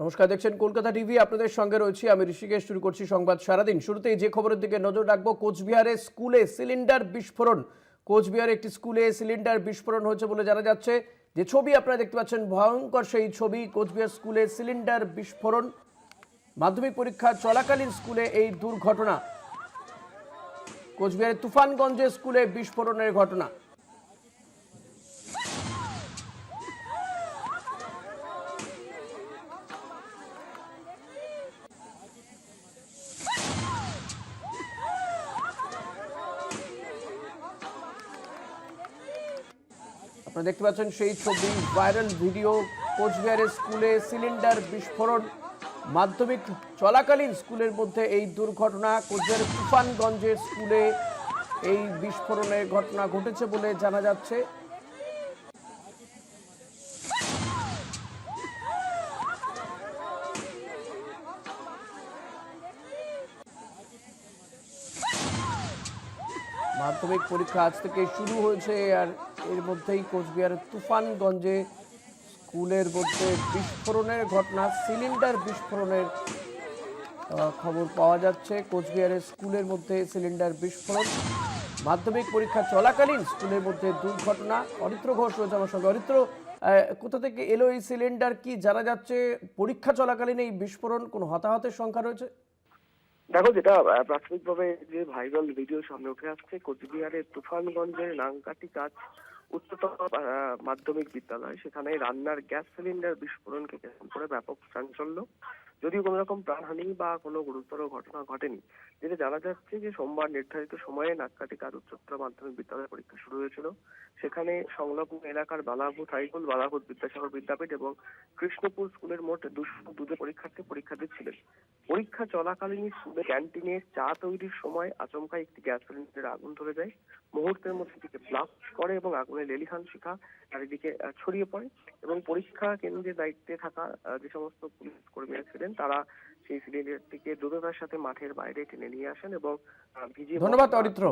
নমস্কার, দেখছেন কলকাতা টিভি। আপনাদের সঙ্গে রয়েছি আমি ঋষিকেশ। শুরু করছি সংবাদ সারাদিন। শুরুতেই যে খবরের দিকে নজর রাখবো, কোচবিহারে স্কুলে সিলিন্ডার বিস্ফোরণ। কোচবিহারে একটি স্কুলে সিলিন্ডার বিস্ফোরণ হয়েছে বলে জানা যাচ্ছে। যে ছবি আপনারা দেখতে পাচ্ছেন, ভয়ঙ্কর সেই ছবি। কোচবিহার স্কুলে সিলিন্ডার বিস্ফোরণ, মাধ্যমিক পরীক্ষা চলাকালীন স্কুলে এই দুর্ঘটনা। কোচবিহারের তুফানগঞ্জে স্কুলে বিস্ফোরণের ঘটনা। আপনারা দেখতে পাচ্ছেন সেই ছবি, ভাইরাল ভিডিও। কোচবিহারের স্কুলে সিলিন্ডার বিস্ফোরণ, মাধ্যমিক চলাকালীন স্কুলের মধ্যে এই দুর্ঘটনা। কোচবিহারের তুফানগঞ্জের স্কুলে এই বিস্ফোরণের ঘটনা ঘটেছে বলে জানা যাচ্ছে। মাধ্যমিক পরীক্ষা আজ থেকে শুরু হয়েছে, আর এর মধ্যেই কোচবিহারের তুফানগঞ্জে স্কুলের মধ্যে বিস্ফোরণের ঘটনা, সিলিন্ডার বিস্ফোরণের খবর পাওয়া যাচ্ছে। কোচবিহারের স্কুলের মধ্যে সিলিন্ডার বিস্ফোরণ, মাধ্যমিক পরীক্ষা চলাকালীন স্কুলের মধ্যে দুর্ঘটনা। অরিত্র ঘোষ রয়েছে আমার সঙ্গে। অরিত্র, কোথা থেকে এলো এই সিলিন্ডার, কি জানা যাচ্ছে? পরীক্ষা চলাকালীন এই বিস্ফোরণ, কোন হতাহতের সংখ্যা রয়েছে? দেখো, যেটা প্রাথমিকভাবে যে ভাইরাল ভিডিও সামনে উঠে আসছে, কোচবিহারের তুফানগঞ্জের নাংকাটি কাছ উচ্চতর মাধ্যমিক বিদ্যালয়, সেখানে রান্নার গ্যাস সিলিন্ডার বিস্ফোরণকে কেন্দ্র করে ব্যাপক চাঞ্চল্য। যদিও কোনো রকম প্রাণহানি বা কোনো গুরুতর ঘটনা ঘটেনি। যেটা জানা যাচ্ছে যে সোমবার নির্ধারিত সময়ে নাগকাটি কাছ উচ্চতর মাধ্যমিক বিদ্যালয় পরীক্ষা শুরু হয়েছিল। সেখানে সংলগ্ন এলাকার বালাভূত হাইস্কুল, বালাভূত বিদ্যাসাগর বিদ্যাপীঠ এবং কৃষ্ণপুর স্কুলের মোট 202 পরীক্ষার্থী পরীক্ষা দিচ্ছিলেন। পরীক্ষা চলাকালীন স্কুলে ক্যান্টিনে চা তৈরির সময় আচমকা একটি গ্যাস সিলিন্ডারে আগুন ধরে যায়। মুহূর্তের মধ্যে এটিকে ব্লাস্ট করে এবং আগুনের লেলিহান শিখা চারিদিকে ছড়িয়ে পড়ে। এবং পরীক্ষা কেন্দ্রের দায়িত্বে থাকা যে সমস্ত পুলিশ কর্মীরা ছিলেন, তারা সেই সিলিন্ডারটিকে দ্রুততার সাথে মাঠের বাইরে টেনে নিয়ে আসেন এবং ভিজিয়ে। ধন্যবাদ অরিত্র।